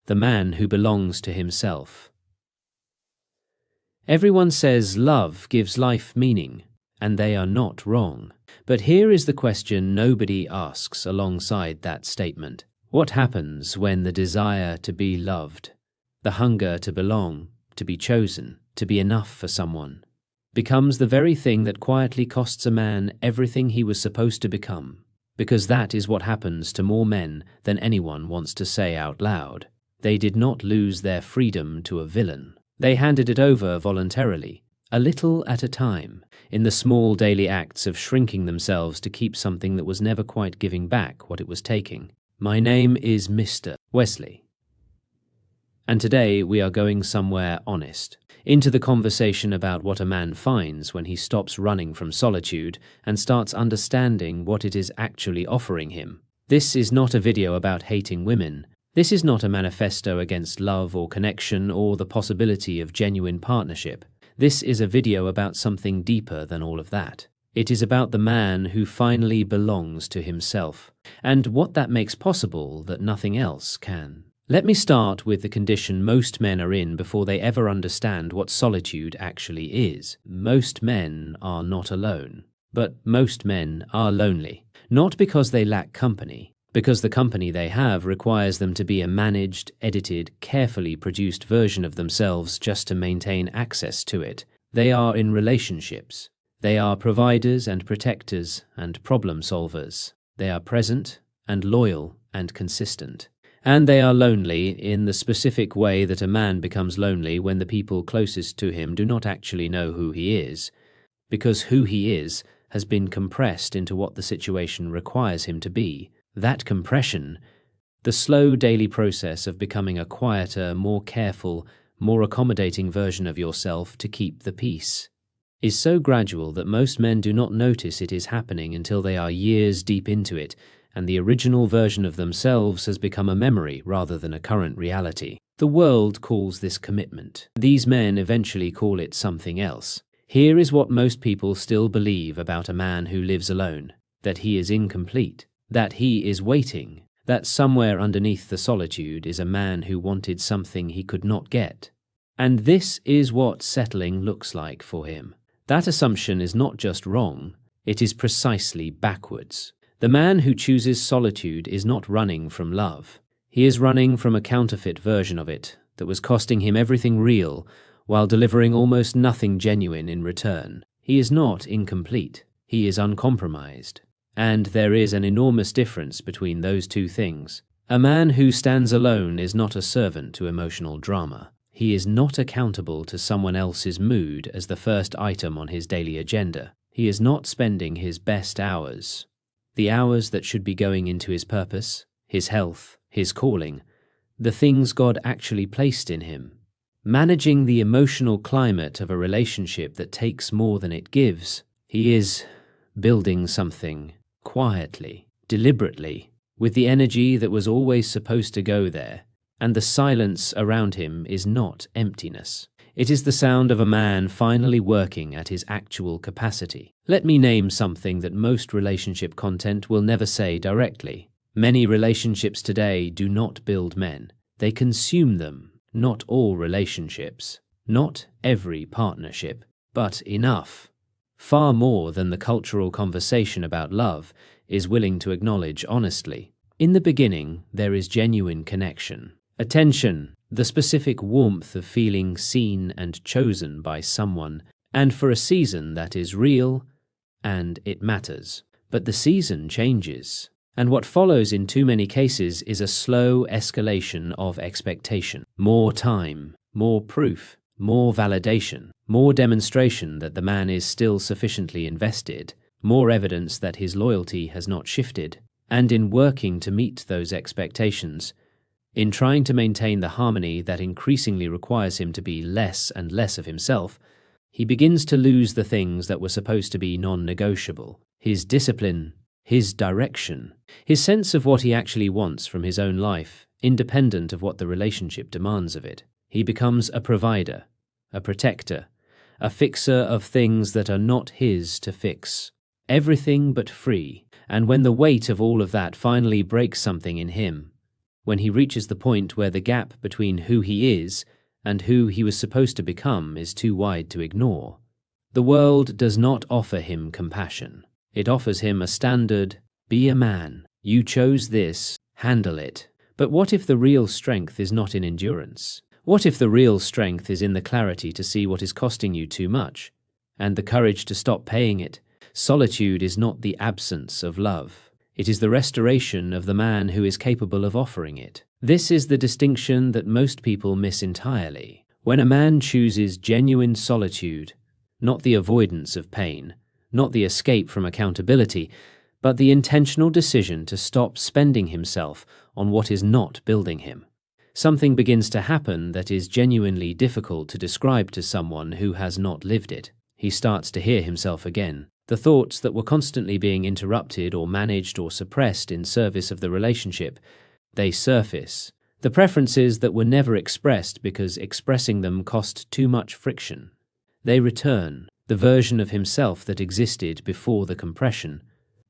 the man who belongs to himself. Everyone says love gives life meaning, and they are not wrong. But here is the question nobody asks alongside that statement. What happens when the desire to be loved, the hunger to belong, to be chosen, to be enough for someone, becomes the very thing that quietly costs a man everything he was supposed to become? Because that is what happens to more men than anyone wants to say out loud. They did not lose their freedom to a villain. They handed it over voluntarily, a little at a time, in the small daily acts of shrinking themselves to keep something that was never quite giving back what it was taking. My name is Mr. Wesley. And today we are going somewhere honest, into the conversation about what a man finds when he stops running from solitude and starts understanding what it is actually offering him. This is not a video about hating women. This is not a manifesto against love or connection or the possibility of genuine partnership. This is a video about something deeper than all of that. It is about the man who finally belongs to himself, and what that makes possible that nothing else can. Let me start with the condition most men are in before they ever understand what solitude actually is. Most men are not alone, but most men are lonely. Not because they lack company, because the company they have requires them to be a managed, edited, carefully produced version of themselves just to maintain access to it. They are in relationships. They are providers and protectors and problem solvers. They are present and loyal and consistent. And they are lonely in the specific way that a man becomes lonely when the people closest to him do not actually know who he is, because who he is has been compressed into what the situation requires him to be. That compression, the slow daily process of becoming a quieter, more careful, more accommodating version of yourself to keep the peace, is so gradual that most men do not notice it is happening until they are years deep into it, and the original version of themselves has become a memory rather than a current reality. The world calls this commitment. These men eventually call it something else. Here is what most people still believe about a man who lives alone: that he is incomplete, that he is waiting, that somewhere underneath the solitude is a man who wanted something he could not get. And this is what settling looks like for him. That assumption is not just wrong, it is precisely backwards. The man who chooses solitude is not running from love. He is running from a counterfeit version of it that was costing him everything real while delivering almost nothing genuine in return. He is not incomplete. He is uncompromised. And there is an enormous difference between those two things. A man who stands alone is not a servant to emotional drama. He is not accountable to someone else's mood as the first item on his daily agenda. He is not spending his best hours, the hours that should be going into his purpose, his health, his calling, the things God actually placed in him. Managing the emotional climate of a relationship that takes more than it gives. He is building something quietly, deliberately, with the energy that was always supposed to go there, and the silence around him is not emptiness. It is the sound of a man finally working at his actual capacity. Let me name something that most relationship content will never say directly. Many relationships today do not build men. They consume them. Not all relationships, not every partnership, but enough. Far more than the cultural conversation about love is willing to acknowledge honestly. In the beginning, there is genuine connection. Attention, the specific warmth of feeling seen and chosen by someone, and for a season that is real, and it matters. But the season changes, and what follows in too many cases is a slow escalation of expectation. More time, more proof, more validation, more demonstration that the man is still sufficiently invested, more evidence that his loyalty has not shifted. And in working to meet those expectations, in trying to maintain the harmony that increasingly requires him to be less and less of himself, he begins to lose the things that were supposed to be non-negotiable: his discipline, his direction, his sense of what he actually wants from his own life, independent of what the relationship demands of it. He becomes a provider, a protector, a fixer of things that are not his to fix. Everything but free. And when the weight of all of that finally breaks something in him, when he reaches the point where the gap between who he is and who he was supposed to become is too wide to ignore. The world does not offer him compassion. It offers him a standard, be a man, you chose this, handle it. But what if the real strength is not in endurance? What if the real strength is in the clarity to see what is costing you too much, and the courage to stop paying it? Solitude is not the absence of love. It is the restoration of the man who is capable of offering it. This is the distinction that most people miss entirely. When a man chooses genuine solitude, not the avoidance of pain, not the escape from accountability, but the intentional decision to stop spending himself on what is not building him, something begins to happen that is genuinely difficult to describe to someone who has not lived it. He starts to hear himself again. The thoughts that were constantly being interrupted or managed or suppressed in service of the relationship, they surface. The preferences that were never expressed because expressing them cost too much friction, they return. The version of himself that existed before the compression.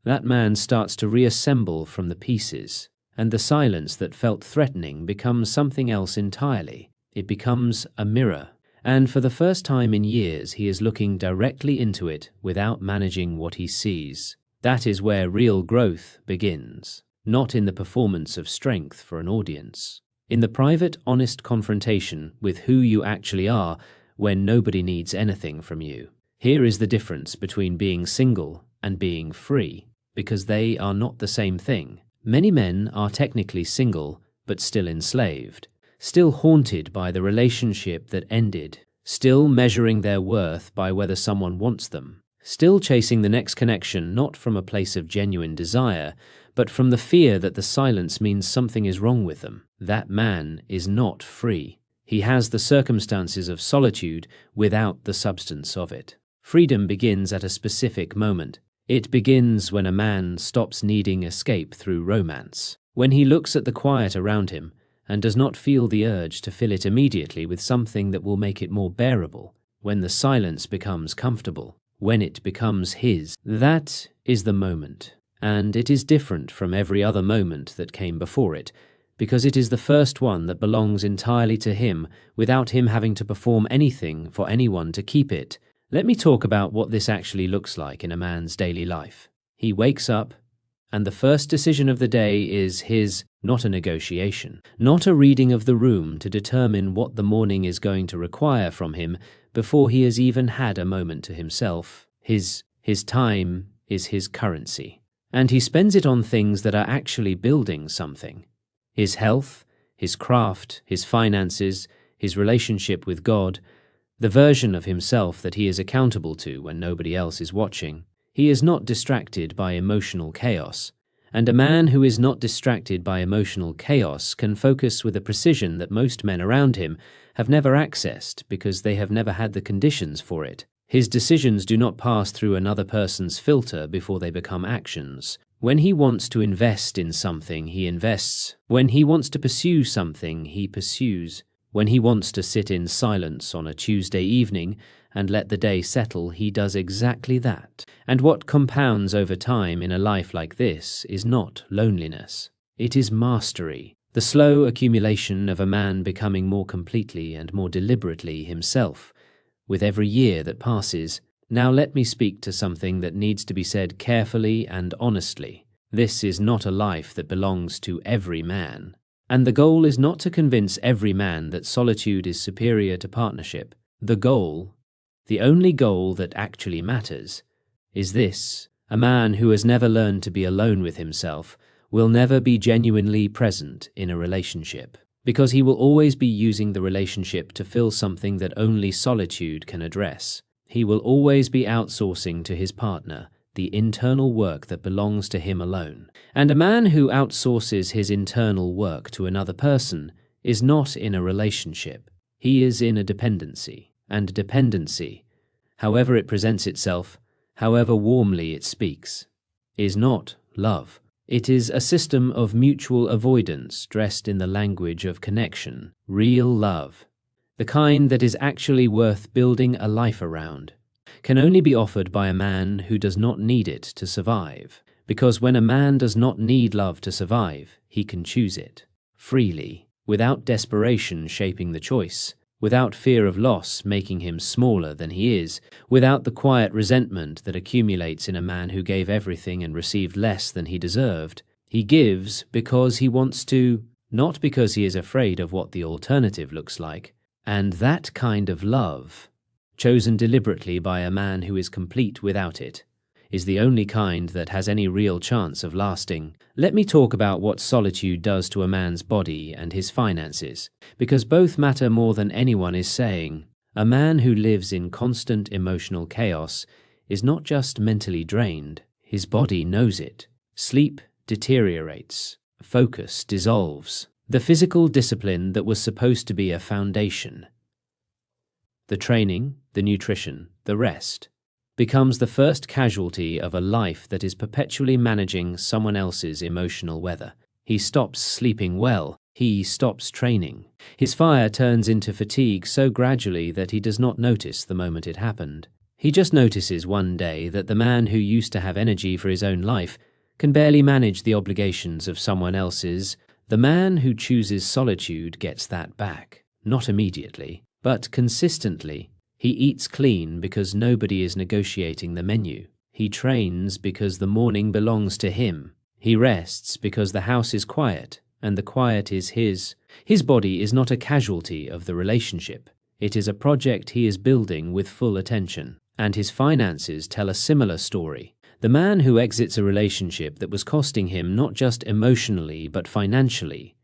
That man starts to reassemble from the pieces, and the silence that felt threatening becomes something else entirely. It becomes a mirror. And for the first time in years, he is looking directly into it without managing what he sees. That is where real growth begins, not in the performance of strength for an audience. In the private, honest confrontation with who you actually are when nobody needs anything from you. Here is the difference between being single and being free, because they are not the same thing. Many men are technically single, but still enslaved. Still haunted by the relationship that ended, still measuring their worth by whether someone wants them, still chasing the next connection not from a place of genuine desire, but from the fear that the silence means something is wrong with them. That man is not free. He has the circumstances of solitude without the substance of it. Freedom begins at a specific moment. It begins when a man stops needing escape through romance, when he looks at the quiet around him and does not feel the urge to fill it immediately with something that will make it more bearable, when the silence becomes comfortable, when it becomes his. That is the moment, and it is different from every other moment that came before it, because it is the first one that belongs entirely to him without him having to perform anything for anyone to keep it. Let me talk about what this actually looks like in a man's daily life. He wakes up, and the first decision of the day is his, not a negotiation, not a reading of the room to determine what the morning is going to require from him before he has even had a moment to himself. His time is his currency, and he spends it on things that are actually building something. His health, his craft, his finances, his relationship with God, the version of himself that he is accountable to when nobody else is watching. He is not distracted by emotional chaos, and a man who is not distracted by emotional chaos can focus with a precision that most men around him have never accessed because they have never had the conditions for it. His decisions do not pass through another person's filter before they become actions. When he wants to invest in something, he invests. When he wants to pursue something, he pursues. When he wants to sit in silence on a Tuesday evening and let the day settle, he does exactly that. And what compounds over time in a life like this is not loneliness. It is mastery, the slow accumulation of a man becoming more completely and more deliberately himself with every year that passes. Now let me speak to something that needs to be said carefully and honestly. This is not a life that belongs to every man. And the goal is not to convince every man that solitude is superior to partnership. The goal, the only goal that actually matters, is this. A man who has never learned to be alone with himself will never be genuinely present in a relationship, because he will always be using the relationship to fill something that only solitude can address. He will always be outsourcing to his partner the internal work that belongs to him alone. And a man who outsources his internal work to another person is not in a relationship. He is in a dependency. And dependency, however it presents itself, however warmly it speaks, is not love. It is a system of mutual avoidance dressed in the language of connection. Real love, the kind that is actually worth building a life around, can only be offered by a man who does not need it to survive. Because when a man does not need love to survive, he can choose it. freely, without desperation shaping the choice, without fear of loss making him smaller than he is, without the quiet resentment that accumulates in a man who gave everything and received less than he deserved. He gives because he wants to, not because he is afraid of what the alternative looks like. And that kind of love, chosen deliberately by a man who is complete without it, is the only kind that has any real chance of lasting. Let me talk about what solitude does to a man's body and his finances, because both matter more than anyone is saying. A man who lives in constant emotional chaos is not just mentally drained, his body knows it. Sleep deteriorates, focus dissolves. The physical discipline that was supposed to be a foundation, the training, the nutrition, the rest, becomes the first casualty of a life that is perpetually managing someone else's emotional weather. He stops sleeping well. He stops training. His fire turns into fatigue so gradually that he does not notice the moment it happened. He just notices one day that the man who used to have energy for his own life can barely manage the obligations of someone else's. The man who chooses solitude gets that back, not immediately, but consistently. He eats clean because nobody is negotiating the menu. He trains because the morning belongs to him. He rests because the house is quiet, and the quiet is his. His body is not a casualty of the relationship. It is a project he is building with full attention. And his finances tell a similar story. The man who exits a relationship that was costing him not just emotionally but financially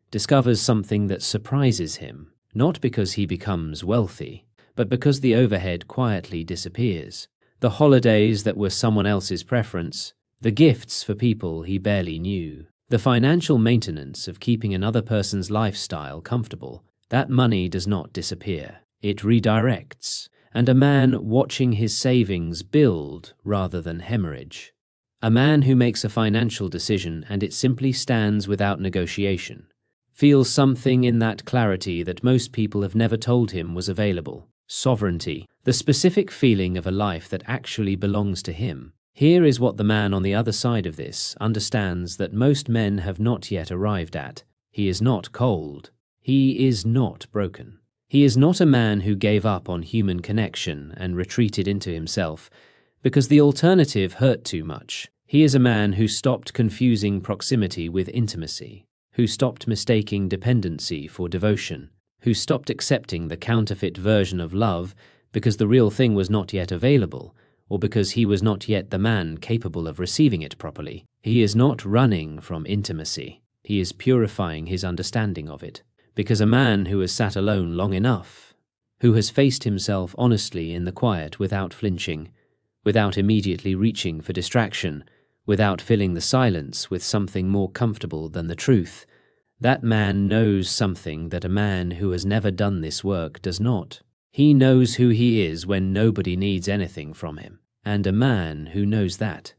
discovers something that surprises him, not because he becomes wealthy, but because the overhead quietly disappears. The holidays that were someone else's preference, the gifts for people he barely knew, the financial maintenance of keeping another person's lifestyle comfortable, that money does not disappear. It redirects. And a man watching his savings build rather than hemorrhage. A man who makes a financial decision and it simply stands without negotiation, feels something in that clarity that most people have never told him was available. Sovereignty, the specific feeling of a life that actually belongs to him. Here is what the man on the other side of this understands that most men have not yet arrived at. He is not cold. He is not broken. He is not a man who gave up on human connection and retreated into himself because the alternative hurt too much. He is a man who stopped confusing proximity with intimacy, who stopped mistaking dependency for devotion, who stopped accepting the counterfeit version of love because the real thing was not yet available, or because he was not yet the man capable of receiving it properly. He is not running from intimacy. He is purifying his understanding of it. Because a man who has sat alone long enough, who has faced himself honestly in the quiet without flinching, without immediately reaching for distraction, without filling the silence with something more comfortable than the truth, that man knows something that a man who has never done this work does not. He knows who he is when nobody needs anything from him. And a man who knows that,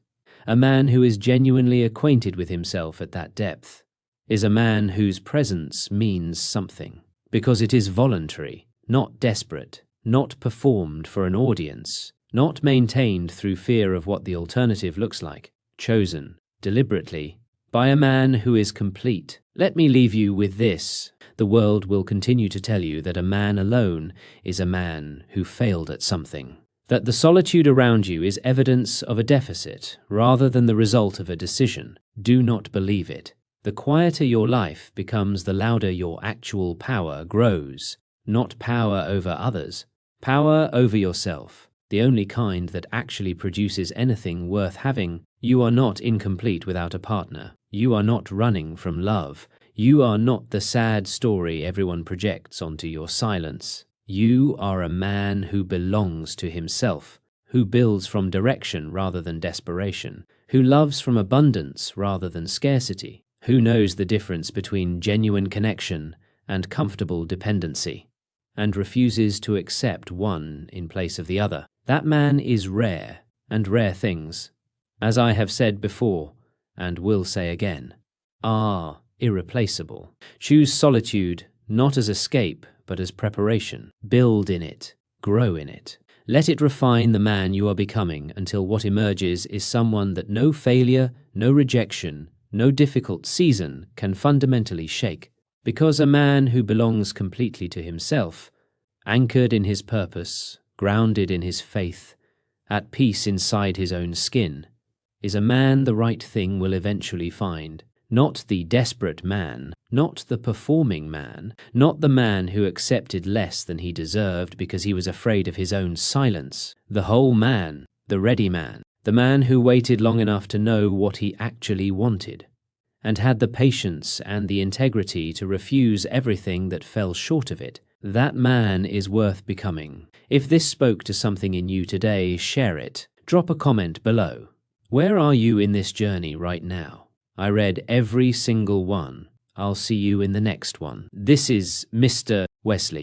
a man who is genuinely acquainted with himself at that depth, is a man whose presence means something, because it is voluntary, not desperate, not performed for an audience, not maintained through fear of what the alternative looks like, chosen, deliberately, by a man who is complete. Let me leave you with this. The world will continue to tell you that a man alone is a man who failed at something, that the solitude around you is evidence of a deficit rather than the result of a decision. Do not believe it. The quieter your life becomes, the louder your actual power grows. Not power over others, power over yourself, the only kind that actually produces anything worth having. You are not incomplete without a partner. You are not running from love. You are not the sad story everyone projects onto your silence. You are a man who belongs to himself, who builds from direction rather than desperation, who loves from abundance rather than scarcity, who knows the difference between genuine connection and comfortable dependency, and refuses to accept one in place of the other. That man is rare, and rare things, as I have said before, and will say again, are irreplaceable. Choose solitude not as escape, but as preparation. Build in it, grow in it. Let it refine the man you are becoming until what emerges is someone that no failure, no rejection, no difficult season can fundamentally shake, because a man who belongs completely to himself, anchored in his purpose, grounded in his faith, at peace inside his own skin, is a man the right thing will eventually find. Not the desperate man, not the performing man, not the man who accepted less than he deserved because he was afraid of his own silence. The whole man, the ready man, the man who waited long enough to know what he actually wanted, and had the patience and the integrity to refuse everything that fell short of it. That man is worth becoming. If this spoke to something in you today, share it. Drop a comment below. Where are you in this journey right now? I read every single one. I'll see you in the next one. This is Mr. Wesley.